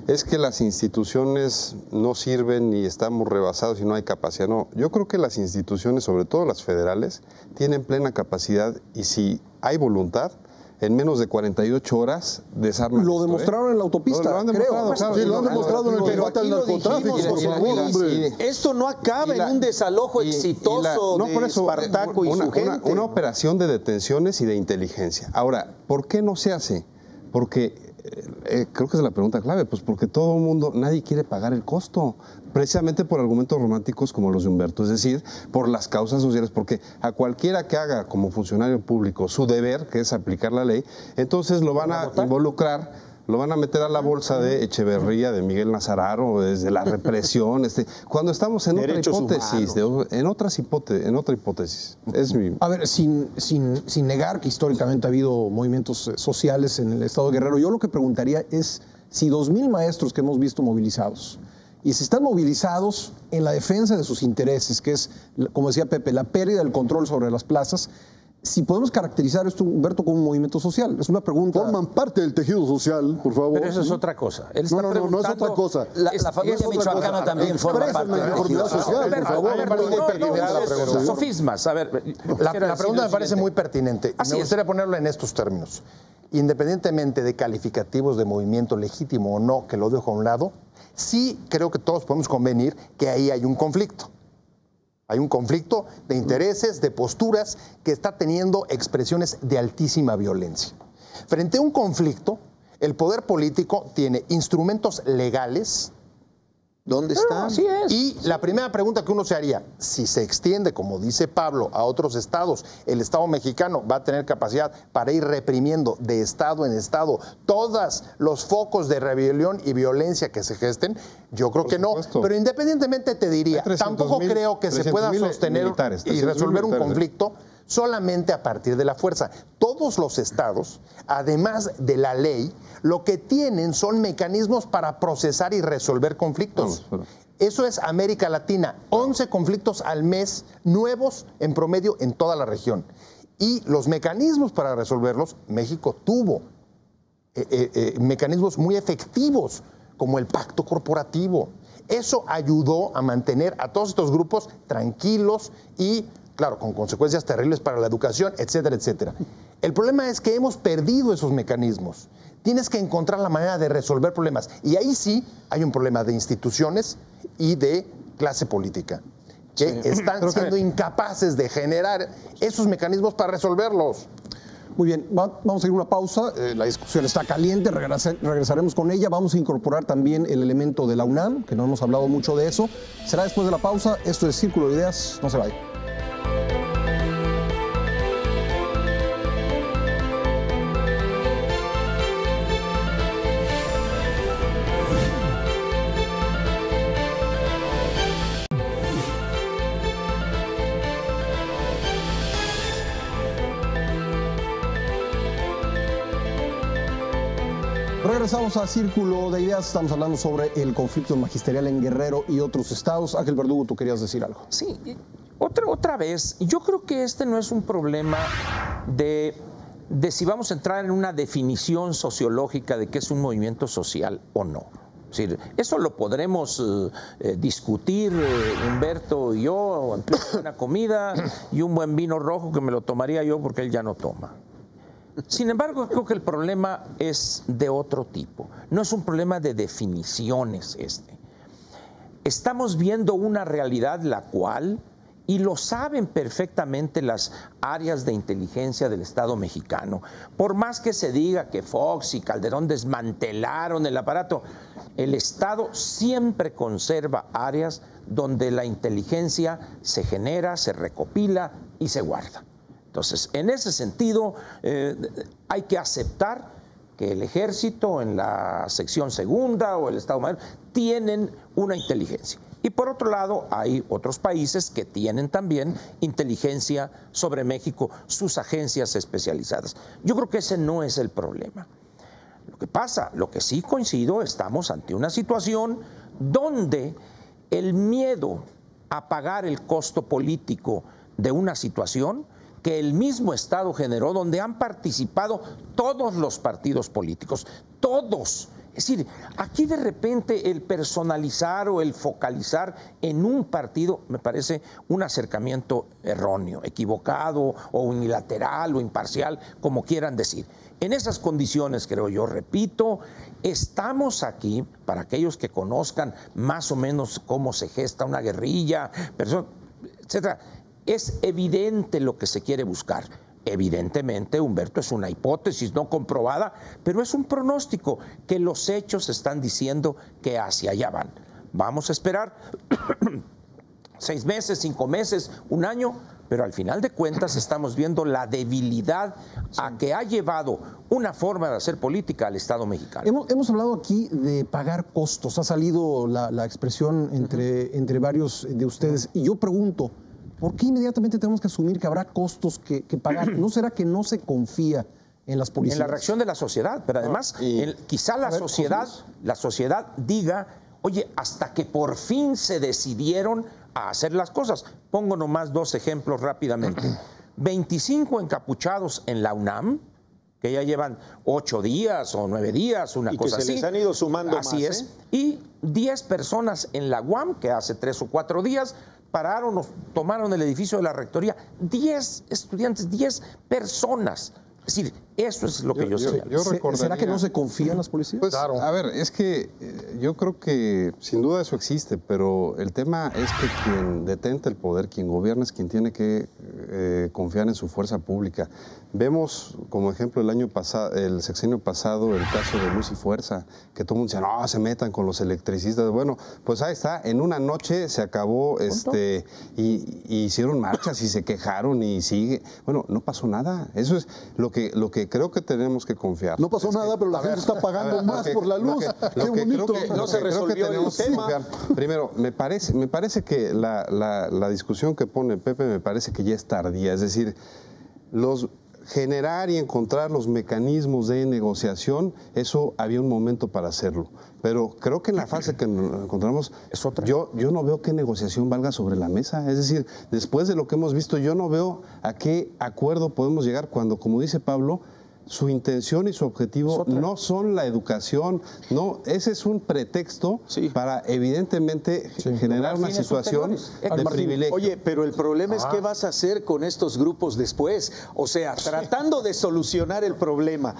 es que las instituciones no sirven y estamos rebasados y no hay capacidad. No, yo creo que las instituciones, sobre todo las federales, tienen plena capacidad y si hay voluntad, en menos de 48 horas desarman. Lo demostraron en la autopista, lo han demostrado, creo. claro. Sí, lo han demostrado en el combate al narcotráfico, por favor, hombre. Esto no acaba en un desalojo exitoso de Espartaco y su gente. Una operación de detenciones y de inteligencia. Ahora, ¿por qué no se hace? Porque creo que es la pregunta clave, pues porque todo el mundo, nadie quiere pagar el costo, precisamente por argumentos románticos como los de Humberto, es decir, por las causas sociales, porque a cualquiera que haga como funcionario público su deber, que es aplicar la ley, entonces lo van a involucrar, lo van a meter a la bolsa de Echeverría, de Miguel Nazararo, desde la represión, cuando estamos en otra hipótesis, en otra hipótesis. Es mi... A ver, sin negar que históricamente ha habido movimientos sociales en el estado de Guerrero, yo lo que preguntaría es si 2,000 maestros que hemos visto movilizados, y si están movilizados en la defensa de sus intereses, que es, como decía Pepe, la pérdida del control sobre las plazas, si podemos caracterizar esto, Humberto, como un movimiento social. Es una pregunta. Forman parte del tejido social, por favor. Pero eso es otra cosa. Él está no es otra cosa. La familia michoacana también forma parte del tejido social, por favor. Sofismas. A ver, la pregunta me parece muy pertinente. Me gustaría ponerlo en estos términos. Independientemente de calificativos de movimiento legítimo o no, que lo dejo a un lado, sí creo que todos podemos convenir que ahí hay un conflicto. Hay un conflicto de intereses, de posturas, que está teniendo expresiones de altísima violencia. Frente a un conflicto, el poder político tiene instrumentos legales. ¿Dónde están? Así es. Y la primera pregunta que uno se haría, si se extiende, como dice Pablo, a otros estados, ¿el Estado mexicano va a tener capacidad para ir reprimiendo de estado en estado todos los focos de rebelión y violencia que se gesten? Yo creo que no. Pero independientemente te diría, tampoco creo que se pueda sostener y resolver un conflicto solamente a partir de la fuerza. Todos los estados, además de la ley, lo que tienen son mecanismos para procesar y resolver conflictos. Eso es América Latina, 11 conflictos al mes nuevos en promedio en toda la región. Y los mecanismos para resolverlos, México tuvo mecanismos muy efectivos, como el pacto corporativo. Eso ayudó a mantener a todos estos grupos tranquilos y, claro, con consecuencias terribles para la educación, etcétera, etcétera. El problema es que hemos perdido esos mecanismos. Tienes que encontrar la manera de resolver problemas. Y ahí sí hay un problema de instituciones y de clase política, que están siendo incapaces de generar esos mecanismos para resolverlos. Muy bien, vamos a ir a una pausa. La discusión está caliente, regresaremos con ella. Vamos a incorporar también el elemento de la UNAM, que no hemos hablado mucho de eso. Será después de la pausa. Esto es Círculo de Ideas. No se vaya. Regresamos a Círculo de Ideas. Estamos hablando sobre el conflicto magisterial en Guerrero y otros estados. Ángel Verdugo, tú querías decir algo. Sí, otra vez, yo creo que este no es un problema de si vamos a entrar en una definición sociológica de qué es un movimiento social o no. Es decir, eso lo podremos discutir Humberto y yo en una comida y un buen vino rojo que me lo tomaría yo porque él ya no toma. Sin embargo, creo que el problema es de otro tipo. No es un problema de definiciones este. Estamos viendo una realidad la cual, y lo saben perfectamente las áreas de inteligencia del Estado mexicano, por más que se diga que Fox y Calderón desmantelaron el aparato, el Estado siempre conserva áreas donde la inteligencia se genera, se recopila y se guarda. Entonces, en ese sentido, hay que aceptar que el ejército en la sección segunda o el Estado Mayor tienen una inteligencia. Y por otro lado, hay otros países que tienen también inteligencia sobre México, sus agencias especializadas. Yo creo que ese no es el problema. Lo que pasa, lo que sí coincido, estamos ante una situación donde el miedo a pagar el costo político de una situación que el mismo Estado generó, donde han participado todos los partidos políticos, todos. Es decir, aquí de repente el personalizar o el focalizar en un partido me parece un acercamiento erróneo, equivocado o unilateral o imparcial, como quieran decir. En esas condiciones, creo yo, repito, estamos aquí, para aquellos que conozcan más o menos cómo se gesta una guerrilla, etcétera. Es evidente lo que se quiere buscar. Evidentemente, Humberto, es una hipótesis no comprobada, pero es un pronóstico que los hechos están diciendo que hacia allá van. Vamos a esperar 6 meses, 5 meses, 1 año, pero al final de cuentas estamos viendo la debilidad a que ha llevado una forma de hacer política al Estado mexicano. Hemos hablado aquí de pagar costos. Ha salido la expresión entre varios de ustedes. Y yo pregunto, ¿por qué inmediatamente tenemos que asumir que habrá costos que pagar? ¿No será que no se confía en las policías? En la reacción de la sociedad, pero además quizá la sociedad diga, oye, hasta que por fin se decidieron a hacer las cosas. Pongo nomás 2 ejemplos rápidamente. 25 encapuchados en la UNAM, que ya llevan 8 días o 9 días, una cosa así. Y que se les han ido sumando más. Así es. Y 10 personas en la UAM, que hace 3 o 4 días pararon o tomaron el edificio de la rectoría. 10 estudiantes, 10 personas. Es decir, eso es lo que yo señalo. ¿Será que no se confían las policías? Pues, claro. A ver, es que yo creo que sin duda eso existe, pero el tema es que quien detenta el poder, quien gobierna, es quien tiene que confiar en su fuerza pública. Vemos como ejemplo el sexenio pasado, el caso de Luz y Fuerza, que todo el mundo dice, no, se metan con los electricistas. Bueno, pues ahí está, en una noche se acabó, y hicieron marchas y se quejaron y sigue. Bueno, no pasó nada. Eso es lo que creo que tenemos que confiar. No pasó nada, pero la gente está pagando más por la luz. Qué bonito. No se resolvió el tema. Primero, me parece que la discusión que pone Pepe me parece que ya es tardía. Es decir, generar y encontrar los mecanismos de negociación, eso había un momento para hacerlo. Pero creo que en la fase que nos encontramos, es otra. Yo no veo qué negociación valga sobre la mesa. Es decir, después de lo que hemos visto, yo no veo a qué acuerdo podemos llegar cuando, como dice Pablo, su intención y su objetivo no son la educación, no, ese es un pretexto para evidentemente generar una situación de privilegio. Oye, pero el problema es qué vas a hacer con estos grupos después. O sea, tratando de solucionar el problema,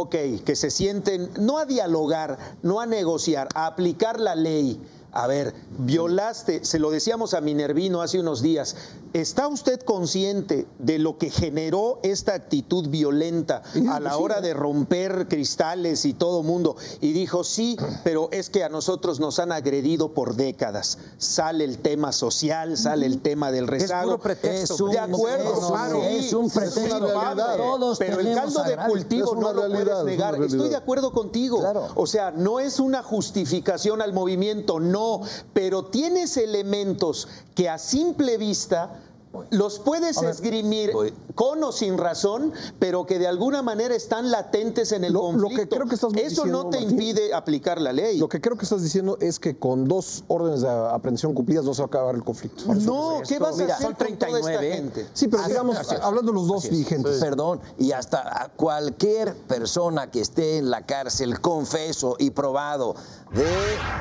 que se sienten no a dialogar, no a negociar, a aplicar la ley. A ver, violaste, se lo decíamos a Minervino hace unos días, ¿está usted consciente de lo que generó esta actitud violenta a la hora de romper cristales y todo mundo? Y dijo, sí, pero es que a nosotros nos han agredido por décadas. Sale el tema social, sale el tema del rezago. Es puro pretexto. De acuerdo, claro. Es un pretexto. Todos pero el caldo de cultivo no lo puedes negar. Estoy de acuerdo contigo. Claro. O sea, no es una justificación al movimiento, no. Pero tienes elementos que a simple vista los puedes esgrimir con o sin razón, pero que de alguna manera están latentes en el conflicto. Lo que creo que estás Eso diciendo, no te Martín, impide aplicar la ley. Lo que creo que estás diciendo es que con 2 órdenes de aprehensión cumplidas no se va a acabar el conflicto. No, ¿qué vas a hacer son con toda esta 39, gente? Sí, pero digamos, hablando de los 2 dirigentes. Perdón, y hasta a cualquier persona que esté en la cárcel, confeso y probado, de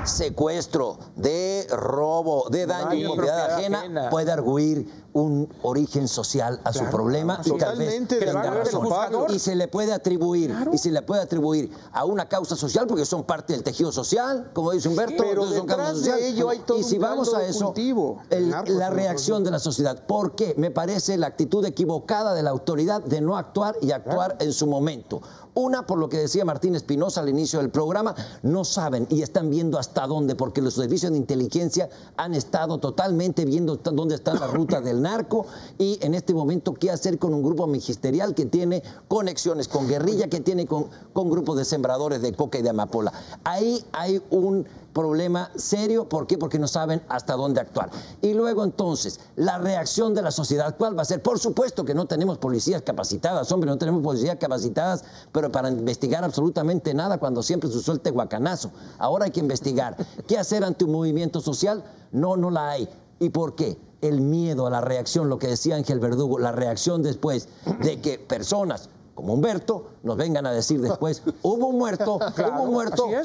secuestro, de robo, de daño y propiedad ajena, puede arguir un origen social a su problema y tal vez tenga razón. Y se le puede atribuir a una causa social porque son parte del tejido social, como dice Humberto. Pero son detrás de ello hay todo y si un vamos caldo a de eso, cultivo. la reacción de la sociedad. ¿Por qué? Me parece la actitud equivocada de la autoridad de no actuar y actuar en su momento. Una, por lo que decía Martín Espinosa al inicio del programa, no saben y están viendo hasta dónde, porque los servicios de inteligencia han estado totalmente viendo dónde están las rutas del narco y en este momento qué hacer con un grupo ministerial que tiene conexiones con guerrilla, que tiene con grupos de sembradores de coca y de amapola. Ahí hay un problema serio. ¿Por qué? Porque no saben hasta dónde actuar. Y luego entonces, la reacción de la sociedad, ¿cuál va a ser? Por supuesto que no tenemos policías capacitadas, hombre, no tenemos policías capacitadas, pero para investigar absolutamente nada cuando siempre se usó el tehuacanazo. Ahora hay que investigar. ¿Qué hacer ante un movimiento social? No, no la hay. ¿Y por qué? El miedo a la reacción, lo que decía Ángel Verdugo, la reacción después de que personas como Humberto nos vengan a decir después, hubo un muerto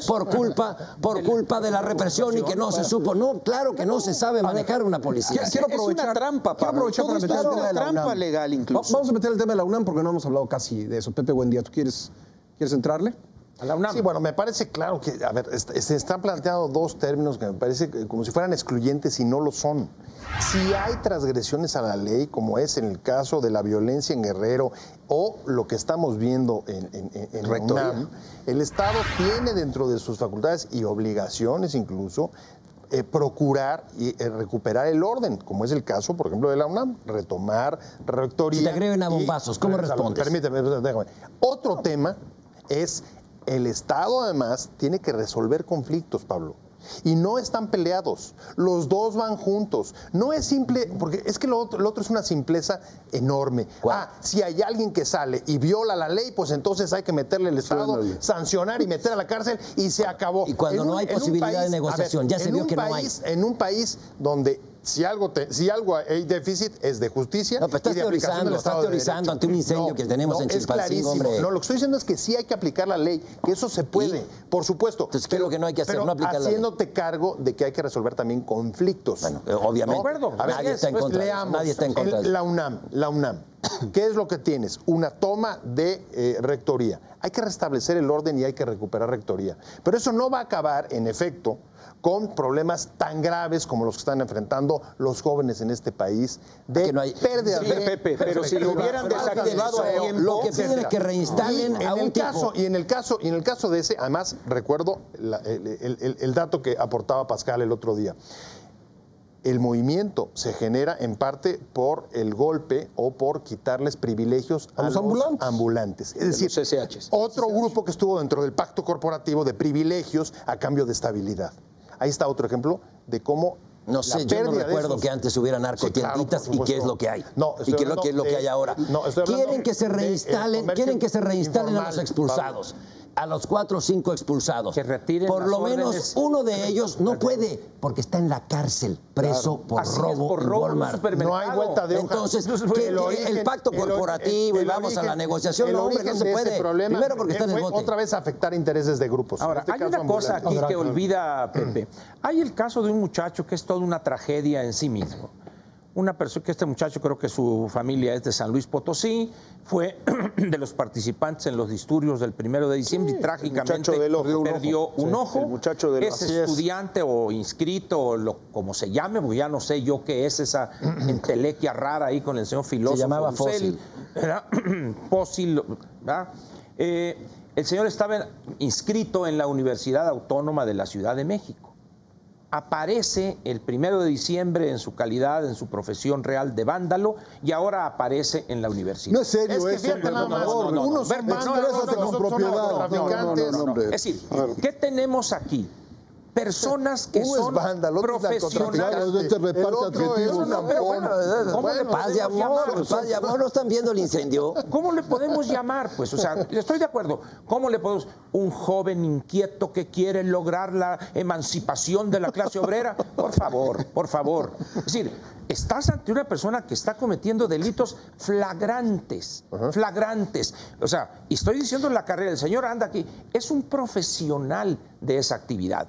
por culpa de la represión y que no se supo. No, claro que no se sabe manejar una policía. Es una trampa, Pablo. Quiero aprovechar para meter el tema de la UNAM. Trampa legal incluso. Vamos a meter el tema de la UNAM porque no hemos hablado casi de eso. Pepe, buen día. ¿Tú quieres entrarle a la UNAM? Sí, bueno, me parece claro que, a ver, se están planteando dos términos que me parece como si fueran excluyentes y no lo son. Si hay transgresiones a la ley, como es en el caso de la violencia en Guerrero o lo que estamos viendo en la UNAM, el Estado tiene dentro de sus facultades y obligaciones incluso procurar y recuperar el orden, como es el caso, por ejemplo, de la UNAM, retomar rectoría. Si te agregan a bombazos, ¿cómo respondes? Permíteme, déjame. Otro tema es el Estado, además, tiene que resolver conflictos, Pablo. Y no están peleados, los dos van juntos. No es simple, porque es que lo otro es una simpleza enorme. ¿Cuál? Si hay alguien que sale y viola la ley, pues entonces hay que meterle al Estado, sancionar y meter a la cárcel y se acabó. Y cuando no hay posibilidad de negociación, ya se vio que no hay. En un país donde si algo hay déficit es de justicia. No, pero estás teorizando ante un incendio que tenemos en Chilpancingo, hombre. No, lo que estoy diciendo es que sí hay que aplicar la ley, que eso se puede, por supuesto. Entonces, ¿qué es lo que no hay que hacer? No aplicar la ley. Haciéndote cargo de que hay que resolver también conflictos. Bueno, obviamente. A ver, nadie está en contra. Nadie está en contra. La UNAM. ¿Qué es lo que tienes? Una toma de rectoría. Hay que restablecer el orden y hay que recuperar rectoría. Pero eso no va a acabar, en efecto, con problemas tan graves como los que están enfrentando los jóvenes en este país, de pérdida de... Pepe, pero si lo hubieran desactivado a tiempo... Lo que piden es que reinstalen a un tipo. Y en el caso de ese, además, recuerdo el dato que aportaba Pascal el otro día. El movimiento se genera en parte por el golpe o por quitarles privilegios a los ambulantes. Es decir, otro grupo que estuvo dentro del pacto corporativo de privilegios a cambio de estabilidad. Ahí está otro ejemplo de cómo... No sé, yo no recuerdo que antes hubiera narcotienditas y qué es lo que hay. Y qué es lo que hay ahora. Quieren que se reinstalen a los expulsados. A los 4 o 5 expulsados. Que retiren por lo menos órdenes. Uno de ellos no puede, porque está en la cárcel, preso por robo en Walmart. No hay vuelta de hoja. Entonces, el pacto corporativo y vamos a la negociación, no, hombre, no se puede. Primero porque está en el bote. Otra vez afectar intereses de grupos. Ahora, hay una cosa aquí que olvida Pepe. Hay el caso de un muchacho que es toda una tragedia en sí mismo. Una persona que este muchacho, creo que su familia es de San Luis Potosí, fue de los participantes en los disturbios del 1 de diciembre y trágicamente perdió un ojo. Es estudiante o inscrito, o como se llame, porque ya no sé yo qué es esa entelequia rara ahí con el señor filósofo. Se llamaba Fósil. Fósil, ¿verdad? El señor estaba inscrito en la Universidad Autónoma de la Ciudad de México. Aparece el 1 de diciembre en su calidad, en su profesión real de vándalo, y ahora aparece en la universidad. No es serio eso. Es que fíjate nada más, unos son vándalos, con propiedad. Es decir, ¿qué tenemos aquí? Personas que son profesionales. Paz y amor, ¿no están viendo el incendio? ¿Cómo le podemos llamar? Pues, o sea, estoy de acuerdo. ¿Cómo le podemos? Un joven inquieto que quiere lograr la emancipación de la clase obrera. Por favor. Es decir, estás ante una persona que está cometiendo delitos flagrantes. O sea, y estoy diciendo la carrera, el señor anda aquí, es un profesional de esa actividad.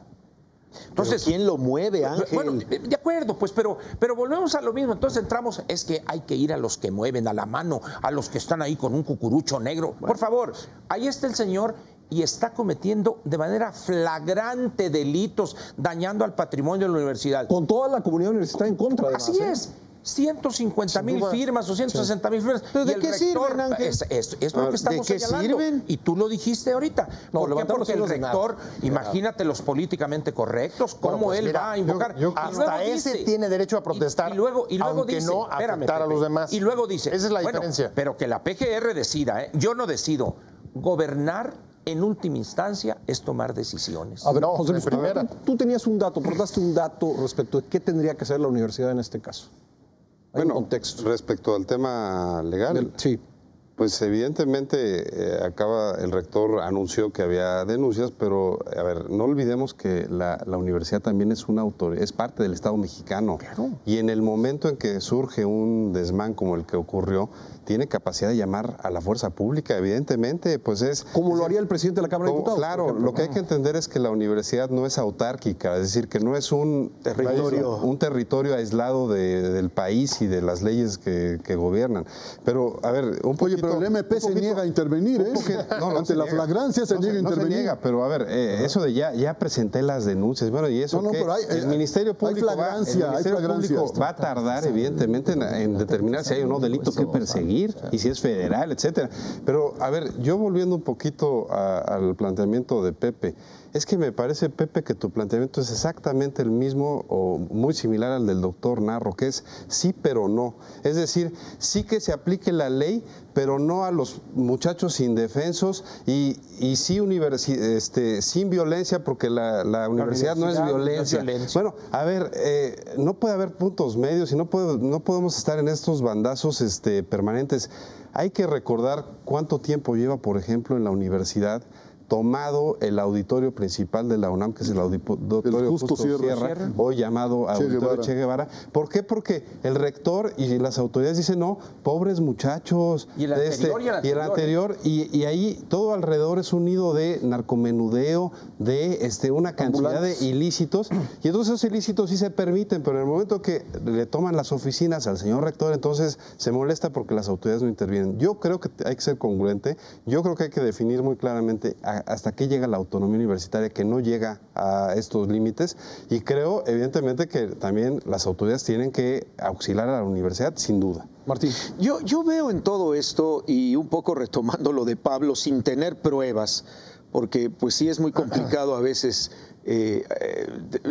Entonces, ¿quién lo mueve, Ángel? Bueno, de acuerdo, pues, pero volvemos a lo mismo. Entonces entramos, es que hay que ir a los que mueven a la mano, a los que están ahí con un cucurucho negro. Por favor, ahí está el señor y está cometiendo de manera flagrante delitos, dañando al patrimonio de la universidad. Con toda la comunidad universitaria en contra, además. Así es. 150,000 firmas o 160,000 firmas. ¿Pero de y el qué sirven, Ángel? Es lo que estamos ¿De qué señalando. sirven? Y tú lo dijiste ahorita. No, ¿Por qué? levantamos Porque el hilos de rector, imagínate los políticamente correctos, cómo Bueno, pues él mira, va a invocar. yo- Y hasta luego ese dice- tiene derecho a protestar, y luego aunque dice, no espérame, afectar a Pepe, los demás. Y luego dice, Esa es la bueno, diferencia. pero que la PGR decida, ¿eh? Yo no decido. Gobernar en última instancia es tomar decisiones. A ver, No, José Luis, en primera. tú tenías un dato, aportaste un dato respecto de qué tendría que hacer la universidad en este caso. Hay un contexto. Respecto al tema legal, Sí. pues evidentemente el rector anunció que había denuncias, pero a ver, no olvidemos que la universidad también es una autoridad, es parte del Estado mexicano. Claro. Y en el momento en que surge un desmán como el que ocurrió, tiene capacidad de llamar a la fuerza pública, evidentemente, pues es... Como lo haría el presidente de la Cámara de Diputados. Claro, por ejemplo. lo que hay que entender es que la universidad no es autárquica, es decir, que no es un territorio aislado del país y de las leyes que gobiernan. Pero, a ver, un poquito... Oye, pero el MP se niega a intervenir, ¿eh? Ante la flagrancia se niega a intervenir. No se niega, pero a ver, eso de ya presenté las denuncias, bueno, y eso No, ¿qué? pero el Ministerio Público, flagrancia. va a tardar, evidentemente, en determinar si hay o no delito que perseguir y si es federal, etcétera. Pero, a ver, yo volviendo un poquito al planteamiento de Pepe, es que me parece, Pepe, que tu planteamiento es exactamente el mismo o muy similar al del doctor Narro, que es sí, pero no. Es decir, sí que se aplique la ley, pero no a los muchachos indefensos y sí sin violencia, porque la universidad no es violencia. Bueno, a ver, no puede haber puntos medios y no podemos estar en estos bandazos permanentes. Hay que recordar cuánto tiempo lleva, por ejemplo, en la universidad tomado el auditorio principal de la UNAM, que es el auditorio Justo Sierra, hoy llamado Auditorio Che Guevara. ¿Por qué? Porque el rector y las autoridades dicen, no, pobres muchachos. Y el anterior, y ahí todo alrededor es un nido de narcomenudeo, de una cantidad de ilícitos, y entonces esos ilícitos sí se permiten, pero en el momento que le toman las oficinas al señor rector, entonces se molesta porque las autoridades no intervienen. Yo creo que hay que ser congruente, yo creo que hay que definir muy claramente hasta qué llega la autonomía universitaria, que no llega a estos límites, y creo evidentemente que también las autoridades tienen que auxiliar a la universidad, sin duda. Martín. Yo veo en todo esto, y un poco retomando lo de Pablo, sin tener pruebas, porque pues sí es muy complicado a veces.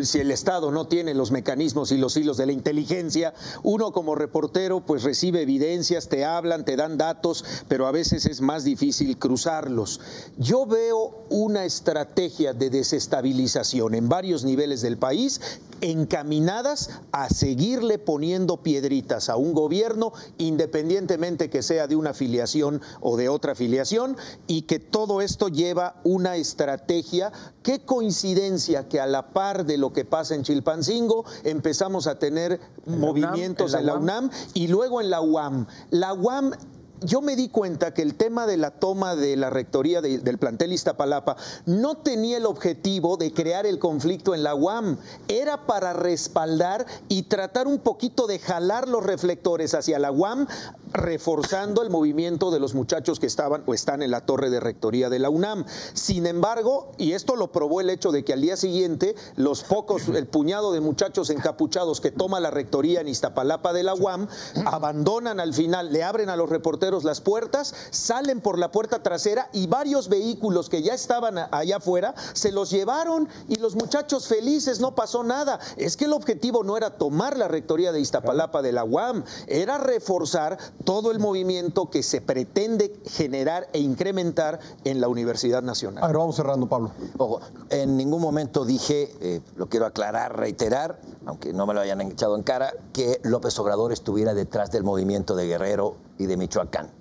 Si el Estado no tiene los mecanismos y los hilos de la inteligencia, uno como reportero pues recibe evidencias, te hablan, te dan datos, pero a veces es más difícil cruzarlos. Yo veo una estrategia de desestabilización en varios niveles del país encaminadas a seguirle poniendo piedritas a un gobierno, independientemente que sea de una afiliación o de otra afiliación, y que todo esto lleva una estrategia. Qué coincidencia que a la par de lo que pasa en Chilpancingo empezamos a tener movimientos en la UNAM y luego en la UAM. La UAM, yo me di cuenta que el tema de la toma de la rectoría del plantel Iztapalapa no tenía el objetivo de crear el conflicto en la UAM, era para respaldar y tratar un poquito de jalar los reflectores hacia la UAM, reforzando el movimiento de los muchachos que estaban o están en la torre de rectoría de la UNAM. Sin embargo, y esto lo probó el hecho de que al día siguiente el puñado de muchachos encapuchados que toma la rectoría en Iztapalapa de la UAM, abandonan al final, le abren a los reporteros las puertas, salen por la puerta trasera y varios vehículos que ya estaban allá afuera se los llevaron y los muchachos felices, no pasó nada. Es que el objetivo no era tomar la rectoría de Iztapalapa de la UAM, era reforzar todo el movimiento que se pretende generar e incrementar en la Universidad Nacional. A ver, vamos cerrando, Pablo. Ojo, en ningún momento dije, lo quiero aclarar, reiterar, aunque no me lo hayan echado en cara, que López Obrador estuviera detrás del movimiento de Guerrero y de Michoacán.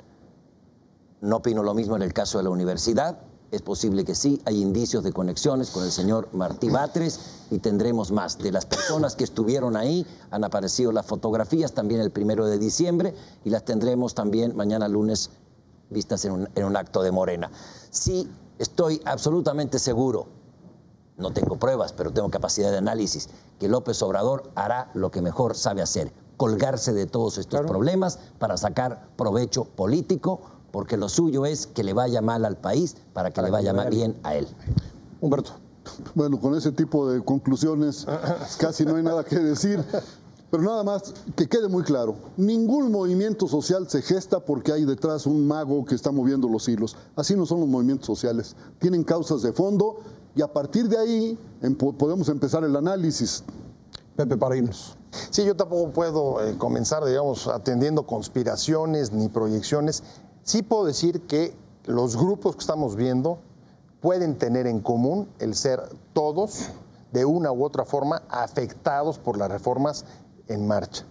No opino lo mismo en el caso de la universidad. Es posible que sí, hay indicios de conexiones con el señor Martí Batres y tendremos más. De las personas que estuvieron ahí, han aparecido las fotografías también el 1 de diciembre y las tendremos también mañana lunes vistas en un acto de Morena. Sí, estoy absolutamente seguro, no tengo pruebas, pero tengo capacidad de análisis, que López Obrador hará lo que mejor sabe hacer, colgarse de todos estos problemas para sacar provecho político, porque lo suyo es que le vaya mal al país para que le vaya bien a él. Humberto. Bueno, con ese tipo de conclusiones casi no hay nada que decir. Pero nada más que quede muy claro, ningún movimiento social se gesta porque hay detrás un mago que está moviendo los hilos. Así no son los movimientos sociales. Tienen causas de fondo y a partir de ahí podemos empezar el análisis. Pepe, para irnos. Sí, yo tampoco puedo comenzar, digamos, atendiendo conspiraciones ni proyecciones. Sí puedo decir que los grupos que estamos viendo pueden tener en común el ser todos, de una u otra forma, afectados por las reformas en marcha.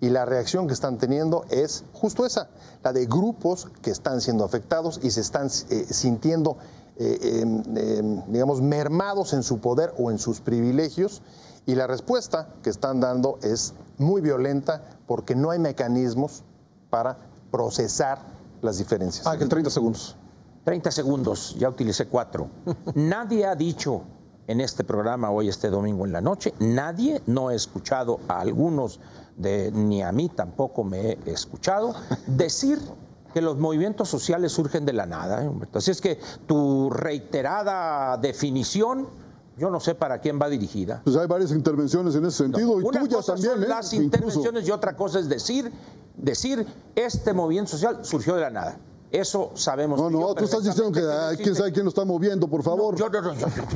Y la reacción que están teniendo es justo esa, la de grupos que están siendo afectados y se están sintiendo, digamos, mermados en su poder o en sus privilegios. Y la respuesta que están dando es muy violenta porque no hay mecanismos para procesar las diferencias. Ángel, 30 segundos. 30 segundos, ya utilicé 4. Nadie ha dicho en este programa hoy, este domingo en la noche, nadie, no he escuchado a algunos, ni a mí tampoco me he escuchado, decir que los movimientos sociales surgen de la nada, Humberto. Así es que tu reiterada definición, yo no sé para quién va dirigida. Pues hay varias intervenciones en ese sentido, no, y tuyas también. Son las intervenciones y otra cosa es decir este movimiento social surgió de la nada. Eso sabemos. No, tú estás diciendo que quién sabe quién lo está moviendo, por favor.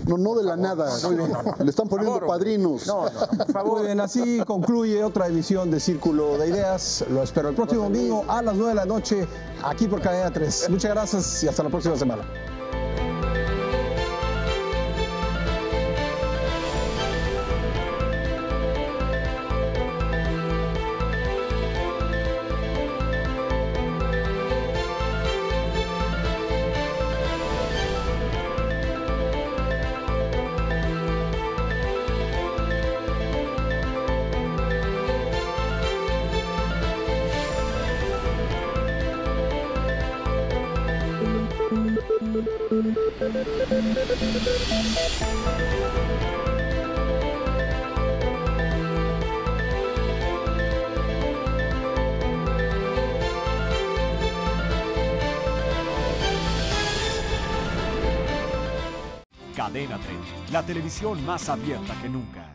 No de la nada. Le están poniendo padrinos. No, por favor. Muy bien, así concluye otra emisión de Círculo de Ideas. Lo espero el próximo domingo a las 9 de la noche, aquí por Cadena 3. Muchas gracias y hasta la próxima semana. Cadena 30, la televisión más abierta que nunca.